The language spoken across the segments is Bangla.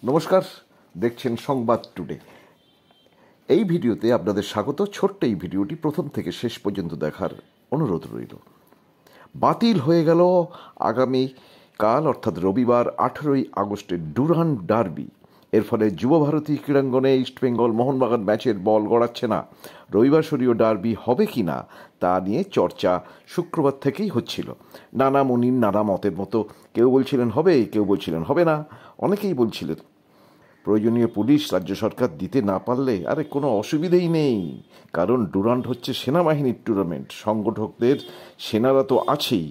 নমস্কার, দেখছেন সংবাদ টুডে। এই ভিডিওতে আপনাদের স্বাগত। ছোট্ট এই ভিডিওটি প্রথম থেকে শেষ পর্যন্ত দেখার অনুরোধ রইল। বাতিল হয়ে গেল আগামী কাল অর্থাৎ রবিবার 18ই আগস্টের ডুরান্ড ডার্বি। এর ফলে যুবভারতী ক্রীড়াঙ্গনে ইস্টবেঙ্গল মোহনবাগান ম্যাচের বল গড়াচ্ছে না। রবিবাসরীয় ডার্বি হবে কি না তা নিয়ে চর্চা শুক্রবার থেকেই হচ্ছিল। নানা মুনির নানা মতের মতো কেউ বলছিলেন হবে, কেউ বলছিলেন হবে না। অনেকেই বলছিলেন প্রয়োজনীয় পুলিশ রাজ্য সরকার দিতে না পারলে আরে কোনো অসুবিধেই নেই, কারণ ডুরান্ড হচ্ছে সেনাবাহিনীর টুর্নামেন্ট, সংগঠকদের সেনারা তো আছেই,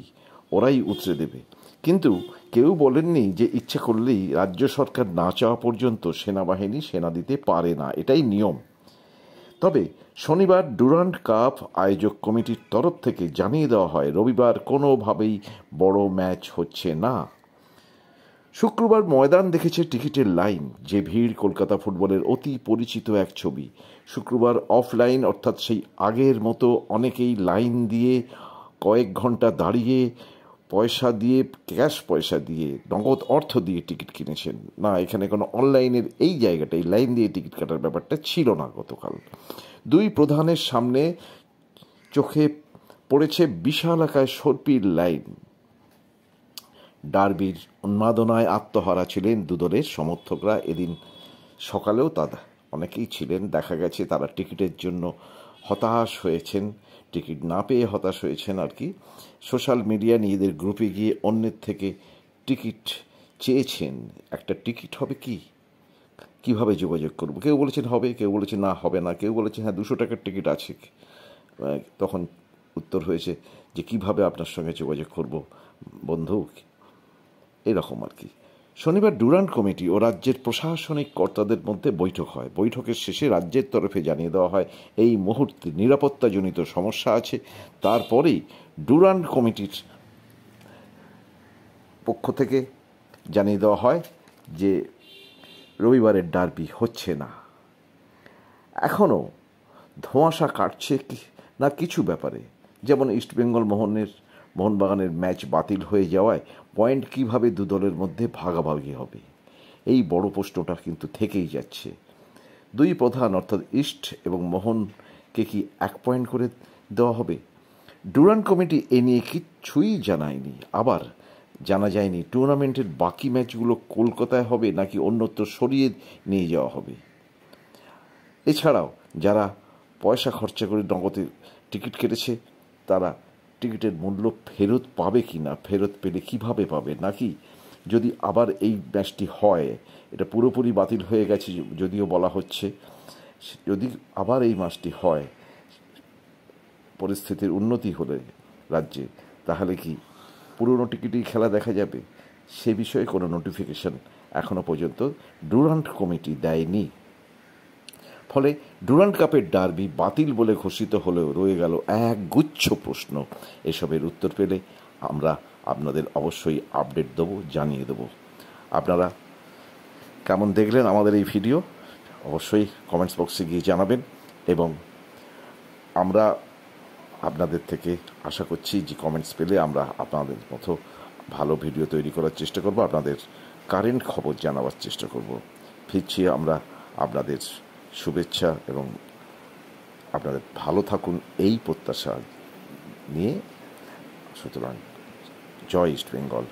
ওরাই উতরে দেবে। কিন্তু কেউ বলেননি যে ইচ্ছে করলেই রাজ্য সরকার না চাওয়া পর্যন্ত সেনাবাহিনী সেনা দিতে পারে না, এটাই নিয়ম। তবে শনিবার ডুরান্ড কাপ আয়োজক কমিটির তরফ থেকে জানিয়ে দেওয়া হয় রবিবার কোনোভাবেই বড় ম্যাচ হচ্ছে না। শুক্রবার ময়দান দেখেছে টিকিটের লাইন, যে ভিড় কলকাতা ফুটবলের অতি পরিচিত এক ছবি। শুক্রবার অফলাইন অর্থাৎ সেই আগের মতো অনেকেই লাইন দিয়ে কয়েক ঘন্টা দাঁড়িয়ে পয়সা দিয়ে, ক্যাশ পয়সা দিয়ে, নগদ অর্থ দিয়ে টিকিট কিনেছেন। না, এখানে কোনো অনলাইনের এই জায়গাটাই লাইন দিয়ে টিকিট কাটার ব্যাপারটা ছিল না গতকাল। দুই প্রধানের সামনে চোখে পড়েছে বিশালাকায় সর্পির লাইন। ডার্বির উন্মাদনায় আত্মহারা ছিলেন দুদলের সমর্থকরা। এদিন সকালেও অনেকেই ছিলেন, দেখা গেছে তারা টিকিটের জন্য হতাশ হয়েছেন, টিকিট না পেয়ে হতাশ হয়েছেন আর কি। সোশ্যাল মিডিয়া নিজেদের গ্রুপে গিয়ে অন্যের থেকে টিকিট চেয়েছেন। একটা টিকিট হবে কিভাবে যোগাযোগ করব? কেউ বলেছেন হবে, কেউ বলেছেন না হবে না, কেউ বলেছেন হ্যাঁ 200 টাকার টিকিট আছে। তখন উত্তর হয়েছে যে কিভাবে আপনার সঙ্গে যোগাযোগ করব বন্ধু, এরকম আর কি। শনিবার ডুরান্ড কমিটি ও রাজ্যের প্রশাসনিক কর্তাদের মধ্যে বৈঠক হয়। বৈঠকের শেষে রাজ্যের তরফে জানিয়ে দেওয়া হয় এই মুহূর্তে নিরাপত্তাজনিত সমস্যা আছে। তারপরেই ডুরান্ড কমিটির পক্ষ থেকে জানিয়ে দেওয়া হয় যে রবিবারের ডার্বি হচ্ছে না। এখনও ধোঁয়াশা কাটছে না কিছু ব্যাপারে, যেমন ইস্টবেঙ্গল মোহনবাগানের ম্যাচ বাতিল হয়ে যাওয়ায় পয়েন্ট কিভাবে দু দলের মধ্যে ভাগাভাগি হবে, এই বড় প্রশ্নটা কিন্তু থেকেই যাচ্ছে। দুই প্রধান অর্থাৎ ইস্ট এবং মোহনকে কি 1 পয়েন্ট করে দেওয়া হবে? ডুরান্ড কমিটি এ নিয়ে কিচ্ছুই জানায়নি। আবার জানা যায়নি টুর্নামেন্টের বাকি ম্যাচগুলো কলকাতায় হবে নাকি অন্যত্র সরিয়ে নিয়ে যাওয়া হবে। এছাড়াও যারা পয়সা খরচা করে নগদে টিকিট কেটেছে তারা টিকিটের মূল্য ফেরত পাবে কি না, ফেরত পেলে কিভাবে পাবে, নাকি যদি আবার এই ম্যাচটি হয়, এটা পুরোপুরি বাতিল হয়ে গেছে যদিও বলা হচ্ছে, যদি আবার এই ম্যাচটি হয়, পরিস্থিতির উন্নতি হলে রাজ্যে, তাহলে কি পুরনো টিকিটেই খেলা দেখা যাবে? সে বিষয়ে কোনো নোটিফিকেশন এখনও পর্যন্ত ডুরান্ড কমিটি দেয়নি। ফলে ডুরান্ড কাপের ডার্বি বাতিল বলে ঘোষিত হলেও রয়ে গেল এক গুচ্ছ প্রশ্ন। এসবের উত্তর পেলে আমরা আপনাদের অবশ্যই আপডেট দেবো, জানিয়ে দেবো। আপনারা কেমন দেখলেন আমাদের এই ভিডিও অবশ্যই কমেন্টস বক্সে গিয়ে জানাবেন, এবং আমরা আপনাদের থেকে আশা করছি যে কমেন্টস পেলে আমরা আপনাদের মতো ভালো ভিডিও তৈরি করার চেষ্টা করব, আপনাদের কারেন্ট খবর জানাবার চেষ্টা করব। ফিরছি আমরা আপনাদের শুভেচ্ছা এবং আপনাদের ভালো থাকুন এই প্রত্যাশা নিয়ে। সুতরাং জয় ইস্ট বেঙ্গল।